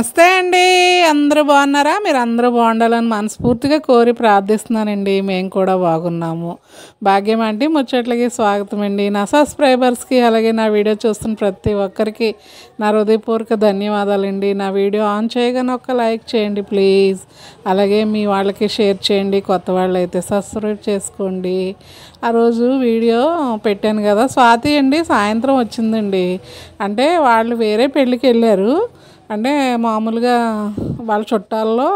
నమస్తే అండి. అందరూ బాగున్నారా? మీరు అందరూ బాగుండాలని మనస్ఫూర్తిగా కోరి ప్రార్థిస్తున్నానండి. మేము కూడా బాగున్నాము. భాగ్యం అంటే ముచ్చట్లకి స్వాగతం అండి. నా సబ్స్క్రైబర్స్కి అలాగే నా వీడియో చూస్తున్న ప్రతి ఒక్కరికి నా హృదయపూర్వక ధన్యవాదాలండి. నా వీడియో ఆన్ చేయగానే ఒక లైక్ చేయండి ప్లీజ్. అలాగే మీ వాళ్ళకి షేర్ చేయండి. కొత్త వాళ్ళు అయితే సబ్స్క్రైబ్ చేసుకోండి. ఆ రోజు వీడియో పెట్టాను కదా, స్వాతి అండి సాయంత్రం వచ్చిందండి. అంటే వాళ్ళు వేరే పెళ్ళికి వెళ్ళారు. అంటే మామూలుగా వాళ్ళ చుట్టాల్లో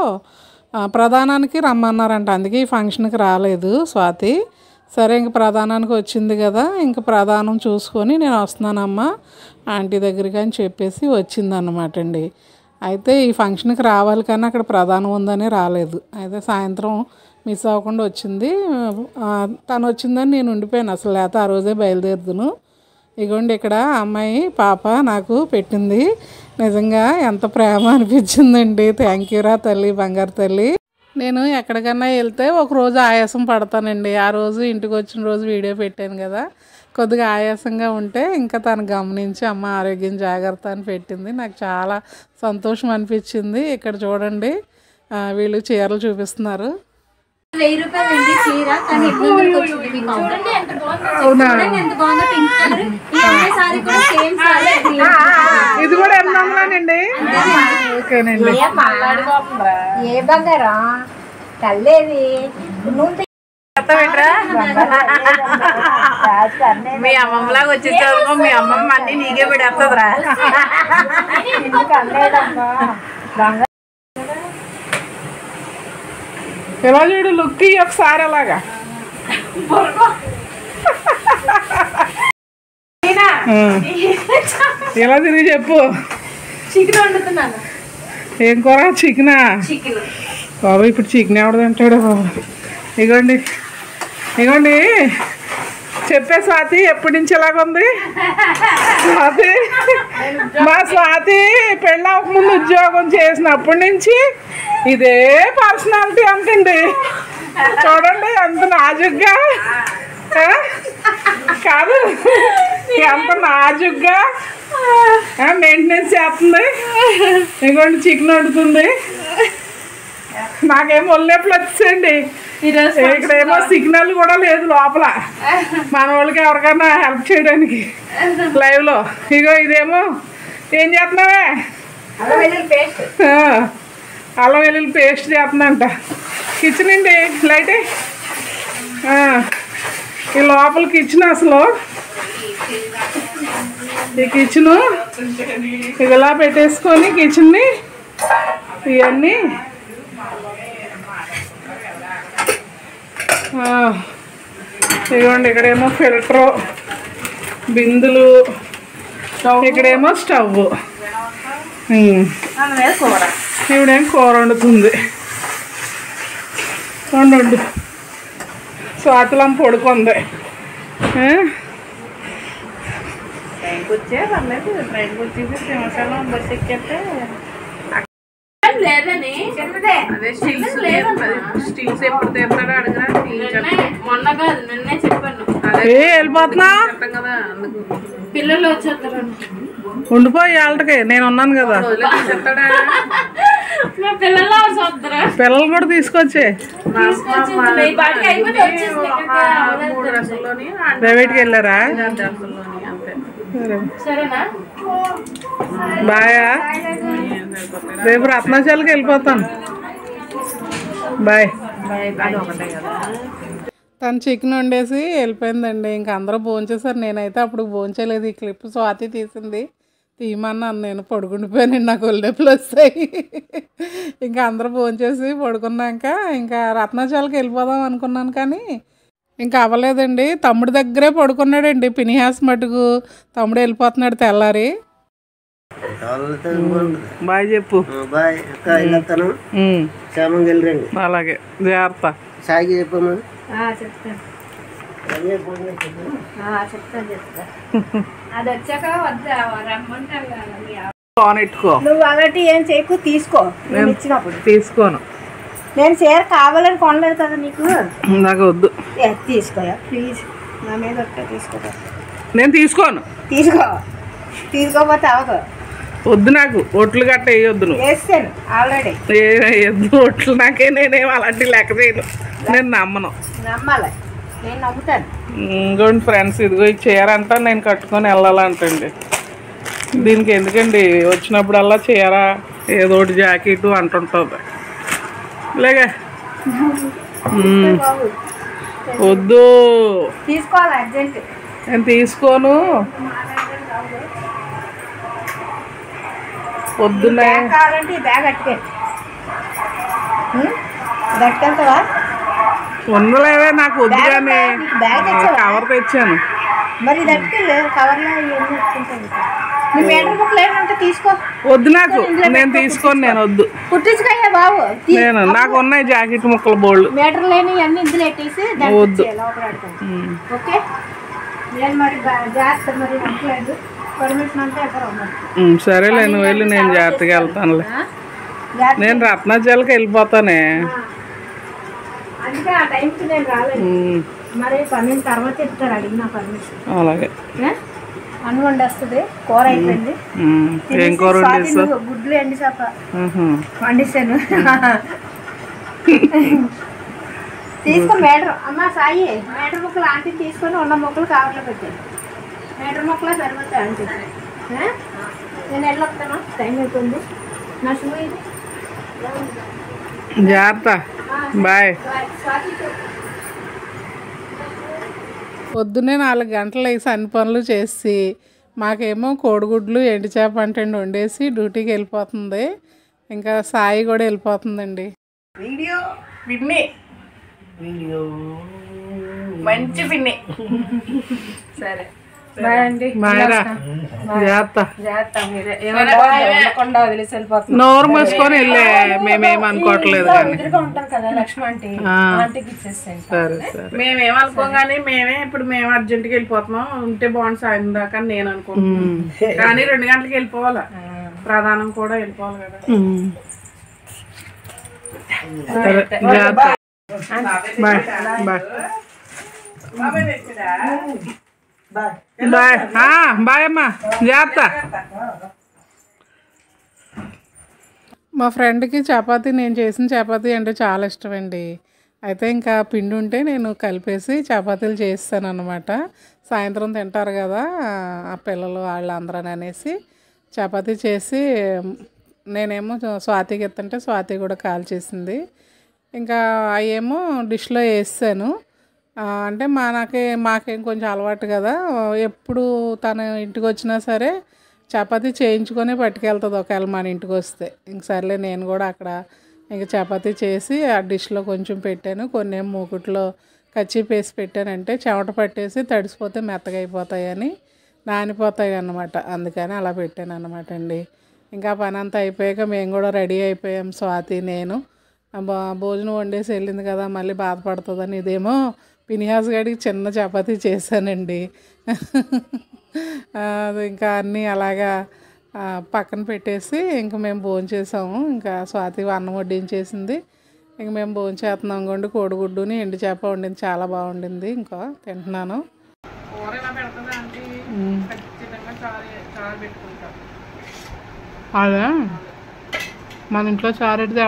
ప్రధానానికి రమ్మన్నారంట. అందుకే ఈ ఫంక్షన్కి రాలేదు స్వాతి. సరే ఇంక ప్రధానానికి వచ్చింది కదా, ఇంక ప్రధానం చూసుకొని నేను వస్తున్నానమ్మా ఆంటీ దగ్గరికి అని చెప్పేసి వచ్చిందన్నమాట అండి. అయితే ఈ ఫంక్షన్కి రావాలి కానీ అక్కడ ప్రధానం ఉందని రాలేదు. అయితే సాయంత్రం మిస్ అవ్వకుండా వచ్చింది. తను వచ్చిందని నేను ఉండిపోయాను అసలు, లేకపోతే ఆ రోజే బయలుదేరుదును. ఇగోండి ఇక్కడ అమ్మాయి పాప నాకు పెట్టింది. నిజంగా ఎంత ప్రేమ అనిపించిందండి. థ్యాంక్ యూ రా తల్లి, బంగారు తల్లి. నేను ఎక్కడికన్నా వెళ్తే ఒకరోజు ఆయాసం పడతానండి. ఆ రోజు ఇంటికి వచ్చిన రోజు వీడియో పెట్టాను కదా, కొద్దిగా ఆయాసంగా ఉంటే ఇంకా తను గమనించి అమ్మ ఆరోగ్యం జాగ్రత్త అని పెట్టింది. నాకు చాలా సంతోషం అనిపించింది. ఇక్కడ చూడండి వీళ్ళు చీరలు చూపిస్తున్నారు. 1000 రూపాయలండి చీర, కానీ 800కి వచ్చింది మీకు. అవునా? ఎంత బాగుందో పింక్ కలర్. ఈ సారీ కూడా సేమ్ సారీ. ఇది కూడా 800 ఓకేనండి. ఏ బంగారం తల్లేది మీ అమ్మమ్మలాగా వచ్చేసావు. మీ అమ్మమ్మ అన్ని నీకే పెడేస్తుందిరా. ఎలా చూడు లుక్ ఒకసారి అలాగా. ఎలా తిరిగి చెప్పు. చికెన్ వండుతున్నాను. ఏం కూర? చికెనా? బాబు ఇప్పుడు చికెన్ ఎవడు తింటాడు బాబు. ఇగోండి ఇగోండి చెప్పే స్వాతి ఎప్పటి నుంచి ఎలాగుంది స్వాతి? మా స్వాతి పెళ్ళి అవ్వకముందు ఉద్యోగం చేసినప్పటి నుంచి ఇదే పర్సనాలిటీ అంటండి. చూడండి ఎంత నాజుగ్గా, కాదు ఎంత నాజుగ్గా మెయింటెనెన్స్ చేస్తుంది. ఇదిగోండి చికెన్ వండుతుంది. నాకేమో ఒళ్ళేపులు వచ్చేయండి. ఇక్కడేమో సిగ్నల్ కూడా లేదు లోపల మన వాళ్ళకి ఎవరికైనా హెల్ప్ చేయడానికి లైవ్లో. ఇగో ఇదేమో ఏం చేస్తున్నావే? అల్లం వెల్లుల్లి పేస్ట్ చేస్తుందంట. కిచెన్ అండి లైట్. ఈ లోపల కిచెన్. అసలు ఈ కిచెను ఇదిలా పెట్టేసుకొని కిచెన్ని ఇవన్నీ ఇదిగోండి. ఇక్కడేమో ఫిల్టరు, బిందులు, ఇక్కడేమో స్టవ్. ఇవిడేం కూర వండుతుంది. వండు. స్వాతిలం పడుకుంది. ట్రైన్కి వచ్చే పర్లేదు. ట్రైన్కి వచ్చేసి సింహాచలం బస్సు ఎక్కేస్తే లేదని అదే స్టీల్స్ ఎప్పుడు తెస్తాడో అడగరా. మొన్న కాదు నిన్నే చెప్పాను. అదే వెళ్ళిపోతున్నా కదా, అందుకు పిల్లలు వచ్చేస్తారు. ఉండిపోయి వాళ్ళకి నేను ఉన్నాను కదా. చెప్తాడా? పిల్లలు వస్తారా? పిల్లలు కూడా తీసుకొచ్చే. 3 డ్రెస్సుల్లోని ప్రైవేట్కి వెళ్ళారా? డ్రెస్సుల్లోని అంతే. సరేనా? బాయా. రేపు రత్నాచలకి వెళ్ళిపోతాను. బాయ్. అది ఒకటే కదా. తను చికెన్ వండేసి వెళ్ళిపోయిందండి. ఇంక అందరూ భోంచేసారు. నేనైతే అప్పుడు భోంచలేదు. ఈ క్లిప్ స్వాతి తీసింది. తీయమన్నాను, నేను పడుకుండిపోయాను. నాకు ఒళ్ళెప్పులు వస్తాయి. ఇంకా అందరూ భోంచేసి పడుకున్నాక ఇంకా రత్నాచలకి వెళ్ళిపోదాం అనుకున్నాను కానీ ఇంకా అవ్వలేదండి. తమ్ముడి దగ్గరే పడుకున్నాడండి పినిహాస్ మటుకు. తమ్ముడు వెళ్ళిపోతున్నాడు తెల్లారి. బాయ్ చెప్పు. అలాగే జాగ్రత్త. సాగి చెప్పమ్మా. చెప్తాను. అది వచ్చాక వద్దా రమ్మంటారు. ఫోన్ ఎట్టుకో. నువ్వు అలాంటి ఏం చేయకు, తీసుకో. నేను ఇచ్చినప్పుడు తీసుకోను. నేను చీర కావాలని కొనలేదు కదా నీకు. నాకు వద్దు. తీసుకోయా ప్లీజ్, నా మీద ఒక్క తీసుకో. నేను తీసుకోను. తీసుకోపోతే అవదు. వద్దు నాకు ఒట్లు గట్ట వేయొద్దు నువ్వు. వేస్తాను ఆల్రెడీ. వేయొద్దు ఒట్లు నాకే. నేనేం అలాంటి లెక్క చేయను. నేను నమ్మను. నమ్మాలి, నేను నమ్ముతాను. ఇంకోండి ఫ్రెండ్స్, ఇదిగో ఈ చీర అంట నేను కట్టుకొని వెళ్ళాలంటండి. దీనికి ఎందుకండి వచ్చినప్పుడల్లా చీర ఏదో ఒకటి జాకెట్ అంటుంటుంది. లేగా బాబు వద్దు, తీసుకోవాలి అర్జెంట్. నేను తీసుకోను. పొద్దున్నే బ్యాగ్ కావాలంటే ఈ బ్యాగ్ అట్టుకే దట్టుకెళ్తావా? ఉండలేవే, నాకు వద్దు. కానీ బ్యాగ్ తెచ్చావా? కవర్ తెచ్చాను. మరి దట్టుకెళ్ళు, కవర్లో ఇవన్నీ ఎత్తుకుంటాను. నీ మీటర్ బుక్ లేదంటే తీసుకో. వద్దు నాకు, నేను తీసుకోను. నేను వద్దు. కుట్టించుకోయ్యా బాబు. నేను నాకు ఉన్నాయి జాకెట్ ముక్కలు బోల్డ్. మీటర్ లేని అన్ని ఇందులో ఎట్టేసి వద్దు. ఓకే. నేను మరి జాగ్రత్త, మరి నచ్చలేదు. పర్మిషన్ అంటే ఎక్కడ ఉండదు. సరేలే, నువ్వు వెళ్ళి నేను జాగ్రత్తగా వెళ్తానులే. నేను రత్నాచలకి వెళ్ళిపోతానే. అందుకే ఆ టైంకి నేను రాలేదు. మరి 12 తర్వాత చెప్తారు, అడిగిన పర్మిషన్. అలాగే. అన్నం వండేస్తుంది, కూర అయిపోయింది. ఏం కూర వండేస్తావు? గుడ్లు ఎండి చేప వండిస్తాను. తీసుకో మేటర్. అమ్మ సాయి, మేటర్ ముక్కలు ఆంటీని తీసుకొని ఉన్న ముక్కలు కవర్లో పెట్టాను. మేటర్ ముక్కలే సరిపోతాయి ఆంటీ. నేను వెళ్ళొస్తాను, టైం అయిపోయింది. నా షూ ఇది. జాగ్రత్త. బాయ్. పొద్దున్నే 4 గంటలు వేసి అన్ని పనులు చేసి మాకేమో కోడిగుడ్లు ఎండు చేప అంటే వండేసి డ్యూటీకి వెళ్ళిపోతుంది. ఇంకా సాయి కూడా వెళ్ళిపోతుందండి. వీడియో పిన్ని, వీడియో మంచి పిన్ని. సరే బాయ్ అండి. బాయ్రా. జాగ్రత్త. జాగ్రత్త. మీరే ఏమన్నా వదిలేసి వెళ్ళిపోతుంది. నోరు మూసుకొని వెళ్ళే, మేమేమనుకోవట్లేదు కానీ. ఉంటారు కదా లక్ష్మి ఆంటీ, ఆంటీకి ఇచ్చేస్తాను. సరే సరే. మేమేమనుకోం కానీ మేము అర్జెంట్కి వెళ్ళిపోతున్నాం. ఉంటే బాగుంది సాయం దాకా అని నేను అనుకుంటున్నాను. కానీ 2 గంటలకు వెళ్ళిపోవాలా, ప్రధానం కూడా వెళ్ళిపోవాలి కదా. సరే జాగ్రత్త. Bye bye bye. బాయ్ అమ్మా, జాగ్రత్త. మా ఫ్రెండ్కి చపాతీ, నేను చేసిన చపాతీ అంటే చాలా ఇష్టం అండి. అయితే ఇంకా పిండి ఉంటే నేను కలిపేసి చపాతీలు చేస్తాను అనమాట. సాయంత్రం తింటారు కదా ఆ పిల్లలు వాళ్ళందరూ అనేసి చపాతీ చేసి నేనేమో స్వాతికి ఎత్తుంటే స్వాతి కూడా కాల్ చేసింది. ఇంకా అవేమో డిష్లో వేసాను. అంటే మాకేం కొంచెం అలవాటు కదా, ఎప్పుడు తన ఇంటికి వచ్చినా సరే చపాతీ చేయించుకొని పట్టుకెళ్తుంది ఒకవేళ మన ఇంటికి వస్తే. ఇంక సర్లే నేను కూడా అక్కడ ఇంక చపాతీ చేసి ఆ డిష్లో కొంచెం పెట్టాను. కొన్ని మూకుట్లో కచ్చిపేసి పెట్టానంటే చెమట పట్టేసి తడిసిపోతే మెత్తగా అయిపోతాయని, నానిపోతాయి అన్నమాట. అందుకని అలా పెట్టాను అన్నమాట అండి. ఇంకా పని అంతా అయిపోయాక మేము కూడా రెడీ అయిపోయాం. స్వాతి నేను భోజనం వండేసి వెళ్ళింది కదా, మళ్ళీ బాధపడుతుందని ఇదేమో పినిహాస్ గడికి చిన్న చపాతీ చేశానండి. ఇంకా అన్నీ అలాగా పక్కన పెట్టేసి ఇంక మేము భోంచేసాము. ఇంకా స్వాతి అన్నం వడ్డించేసింది. ఇంక మేము భోంచేస్తున్నాం. కొండి కోడిగుడ్డుని ఎండు చేప వండింది, చాలా బాగుండింది. ఇంకా తింటున్నాను. కూర ఎలా పెడుతుంది అంటే ఖచ్చితంగా చారు పెట్టుకుంటాం. అదే మన ఇంట్లో చారు ఎడితే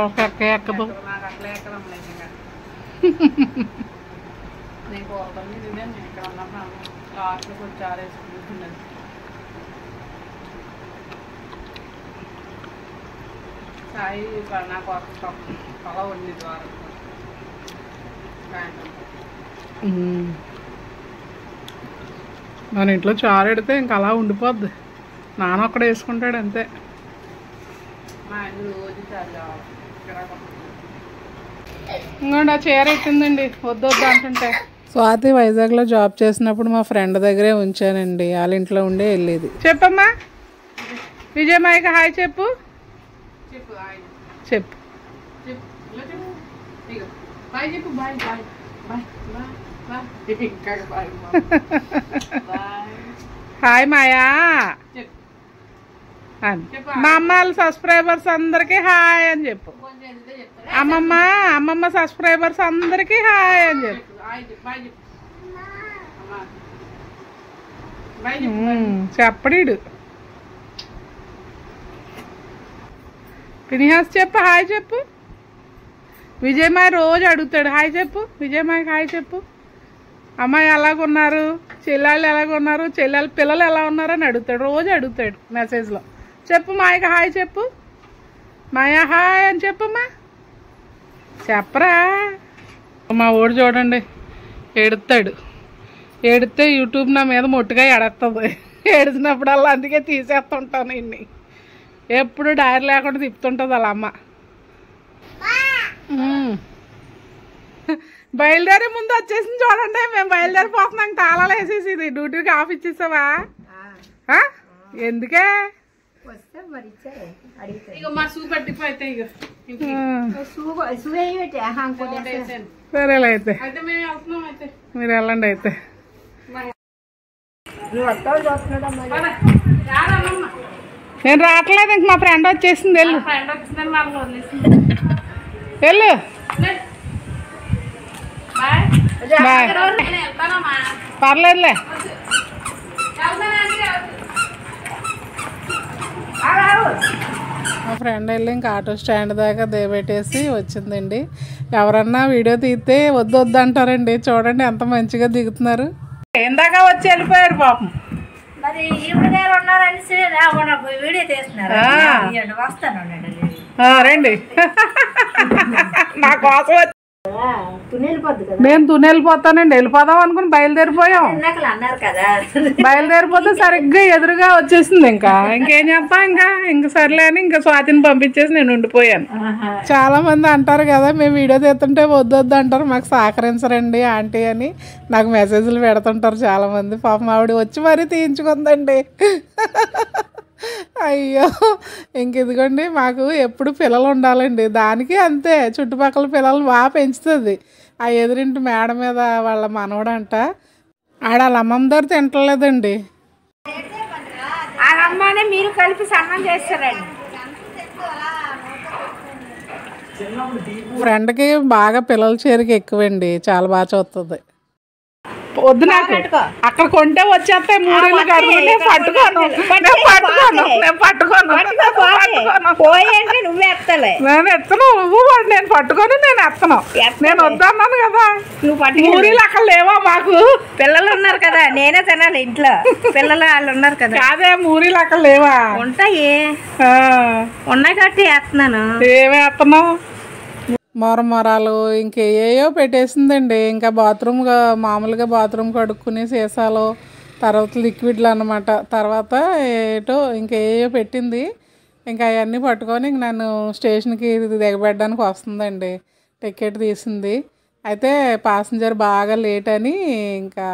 ఎక్కదు. నాకు అట్లా ఎక్కడం లేదు. నీకు ఒకటి ఇదే, నేను ఇక్కడ ఉన్నప్పుడు లాస్ట్లో కొంచెం చారు వేసుకుంటున్నది. సాయి నాకు పొల ఉంది ద్వారా మన ఇంట్లో చారు ఎడితే ఇంక అలా ఉండిపోద్ది. నాన్న ఒక్కడ వేసుకుంటాడు అంతే. మా ఆయన రోజు చారు కావాలి. ఇంకోండి ఆ చీర ఎట్టిందండి, వద్దు అంటుంటే. స్వాతి వైజాగ్లో జాబ్ చేసినప్పుడు మా ఫ్రెండ్ దగ్గరే ఉంచానండి. వాళ్ళ ఇంట్లో ఉండే వెళ్ళేది. చెప్పమ్మా విజయమాయికి హాయ్ చెప్పు. చెప్పు చెప్పు బాయ్ చెప్పు. బాయ్ బాయ్ బాయ్ బాయ్ ఇంకా బాయ్ బాయ్. హాయ్ మాయా. చెప్పు. మా అమ్మ వాళ్ళ సబ్స్క్రైబర్స్ అందరికీ హాయ్ అని చెప్పు. అమ్మమ్మ సబ్స్క్రైబర్స్ అందరికీ హాయ్ అని చెప్పు. చెప్పడీడు ఫినిహాస్ చెప్పు, హాయ్ చెప్పు. విజయమాయ రోజు అడుగుతాడు, హాయ్ చెప్పు. విజయమాయకి హాయ్ చెప్పు. అమ్మాయి ఎలాగున్నారు, చెల్లెళ్ళు ఎలాగున్నారు, చెల్లెళ్ళ పిల్లలు ఎలా ఉన్నారు అని అడుగుతాడు, రోజు అడుగుతాడు మెసేజ్లో. చెప్పు మాయకి హాయ్ చెప్పు. మాయా హాయ్ అని చెప్పమ్మా. చెప్పరా. మా ఊడు చూడండి ఏడుస్తాడు. ఏడితే యూట్యూబ్ నా మీద మొట్టుగా ఎడేస్తుంది. ఏడిచినప్పుడల్లా అందుకే తీసేస్తుంటాను ఇన్ని. ఎప్పుడు డైరీ లేకుండా తిప్పుతుంటుంది వాళ్ళ అమ్మ. బయలుదేరే ముందు వచ్చేసింది చూడండి. మేము బయలుదేరిపోతున్నాం. తాళాలు వేసేసి ఇది డ్యూటీకి ఆఫ్ ఇచ్చేసావా? ఎందుకే ఇక మా షూ పట్టిపోతే ఇక సరేలే అయితే మీరు వెళ్ళండి. అయితే నేను రావట్లేదు. ఇంక మా ఫ్రెండ్ వచ్చేసింది. వెళ్ళు వెళ్ళు. పర్లేదులే. మా ఫ్రెండ్ వెళ్ళి ఇంకా ఆటో స్టాండ్ దాకా దిగబెట్టేసి వచ్చిందండి. ఎవరన్నా వీడియో తీస్తే వద్దు వద్దు అంటారండి. చూడండి ఎంత మంచిగా దిగుతున్నారు. ఇందాక వచ్చి వెళ్ళిపోయారు పాపం. మరి ఈవిడ గారు ఉన్నారని వీడియో తీస్తున్నారు. వస్తాను రండి. నా కోసం వచ్చి మేము తుని వెళ్ళిపోతానండి. వెళ్ళిపోదాం అనుకుని బయలుదేరిపోయాం. అన్నారు కదా, బయలుదేరిపోతే సరిగ్గా ఎదురుగా వచ్చేసింది. ఇంకేం చేస్తాం. ఇంకా సర్లే అని ఇంకా స్వాతిని పంపించేసి నేను ఉండిపోయాను. చాలా మంది అంటారు కదా, మేము వీడియో తీస్తుంటే వద్దు అంటారు, మాకు సహకరించరండి ఆంటీ అని నాకు మెసేజ్లు పెడుతుంటారు చాలా మంది. పాపం ఆవిడ వచ్చి మరీ తీయించుకుందండి. అయ్యో ఇదిగోండి మాకు ఎప్పుడు పిల్లలు ఉండాలండి. దానికి అంతే, చుట్టుపక్కల పిల్లలు బాగా పెంచుతుంది. ఆ ఎదురింటి మేడ మీద వాళ్ళ మనవడంట, ఆడ వాళ్ళ అమ్మమ్మ దగ్గర తింటలేదండి. ఆ అమ్మనే మీరు కలిపి సన్నం చేస్తారండి. ఫ్రెండ్కి బాగా పిల్లల చేరికి ఎక్కువండి, చాలా బాగా చూస్తుంది. వద్దు నాకు అక్కడ కొంటే వచ్చేస్తాయి మూడేళ్ళు కడుగు. నేను పట్టుకోను. నువ్వే ఎత్తలే. నేను ఎత్తను. నువ్వు నేను పట్టుకొని నేను ఎత్తను. నేను వద్దన్నాను కదా. నువ్వు పట్టు. మూడీలు అక్కడ లేవా మాకు? పిల్లలు ఉన్నారు కదా, నేనే తినాలి ఇంట్లో. పిల్లలు వాళ్ళు ఉన్నారు కదా. కాదే మూడీలు అక్కడ లేవా? ఉంటాయి. ఉన్నాయి కాబట్టి వేస్తున్నాను. ఏమే ఎత్తనావు? మొరమొరాలు ఇంకేయో పెట్టేసిందండి. ఇంకా బాత్రూమ్ మామూలుగా బాత్రూమ్ కడుక్కుని సీసాలు, తర్వాత లిక్విడ్లు అన్నమాట. తర్వాత ఏటో ఇంకేయో పెట్టింది. ఇంకా అవన్నీ పట్టుకొని ఇంక నన్ను స్టేషన్కి దిగబెట్టడానికి వస్తుందండి. టికెట్ తీసింది. అయితే ప్యాసింజర్ బాగా లేట్ అని ఇంకా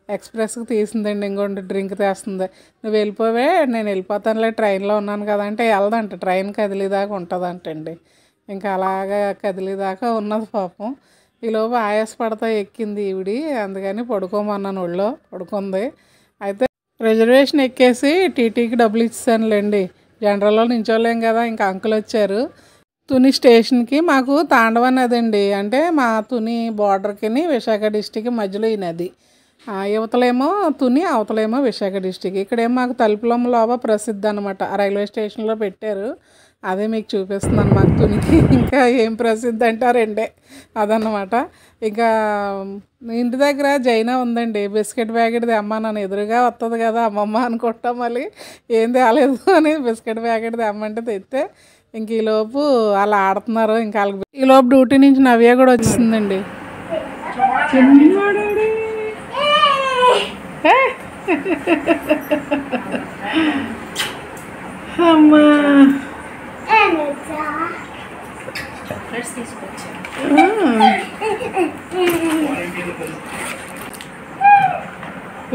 ఎక్స్ప్రెస్కి తీసిందండి. ఇంకోటి డ్రింక్ తెస్తుంది. నువ్వు వెళ్ళిపోవే, నేను వెళ్ళిపోతానులే, ట్రైన్లో ఉన్నాను కదా అంటే వెళ్ళదంట. ట్రైన్ కదిలేదాకా ఉంటుందంటండి. ఇంకా అలాగా కదిలేదాకా ఉన్నది పాపం. ఈలోపు ఆయాసపడతా ఎక్కింది ఈవిడి. అందుకని పడుకోమన్నాను, ఒళ్ళో పడుకుంది. అయితే రిజర్వేషన్ ఎక్కేసి టీటీకి డబ్బులు ఇచ్చానులేండి. జనరల్లో నించోలేం కదా. ఇంకా అంకుల్ వచ్చారు. తుని స్టేషన్కి మాకు తాండవ నది అండి. అంటే మా తుని బార్డర్కి విశాఖ డిస్టిక్ మధ్యలో ఈ నది. యువతలేమో తుని, అవతలేమో విశాఖ డిస్టిక్. ఇక్కడేమో మాకు తలుపులమ్మ లోప ప్రసిద్ధి అనమాట. రైల్వే స్టేషన్లో పెట్టారు. అదే మీకు చూపిస్తున్నాను. మాకు తునికి ఇంకా ఏం ప్రసిద్ధి అంటారండి అదన్నమాట. ఇంకా ఇంటి దగ్గర జైనా ఉందండి. బిస్కెట్ ప్యాకెట్ తెమ్మన్నాను. ఎదురుగా వస్తుంది కదా అమ్మమ్మ అనుకుంటాం. మళ్ళీ ఏం తేలేదు అని బిస్కెట్ ప్యాకెట్ తెమ్మంటే తెస్తే ఇంక ఈలోపు అలా ఆడుతున్నారు. ఇంకా వాళ్ళకి ఈలోపు డ్యూటీ నుంచి నవ్య కూడా వచ్చిందండి. అమ్మా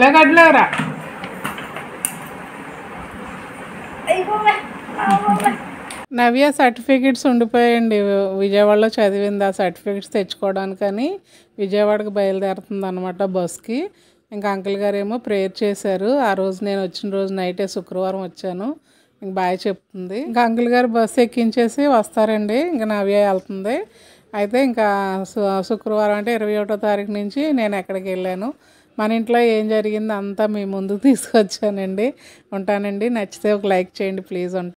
లేకట్లేరా. నవ్య సర్టిఫికెట్స్ ఉండిపోయాయండి. విజయవాడలో చదివింది. ఆ సర్టిఫికెట్స్ తెచ్చుకోవడానికని విజయవాడకి బయలుదేరుతుంది అనమాట బస్కి. ఇంకా అంకుల్ గారు ఏమో ప్రేయర్ చేశారు. ఆ రోజు నేను వచ్చిన రోజు నైటే శుక్రవారం వచ్చాను. ఇంక బాయ్ చెప్తుంది. ఇంకా అంకుల్ గారు బస్సు ఎక్కించేసి వస్తారండి. ఇంకా నవ్య వెళ్తుంది. అయితే ఇంకా శుక్రవారం అంటే 21వ తారీఖు నుంచి నేను ఎక్కడికి వెళ్ళాను, మన ఇంట్లో ఏం జరిగింది అంతా మీ ముందుకు తీసుకొచ్చానండి. ఉంటానండి. నచ్చితే ఒక లైక్ చేయండి ప్లీజ్.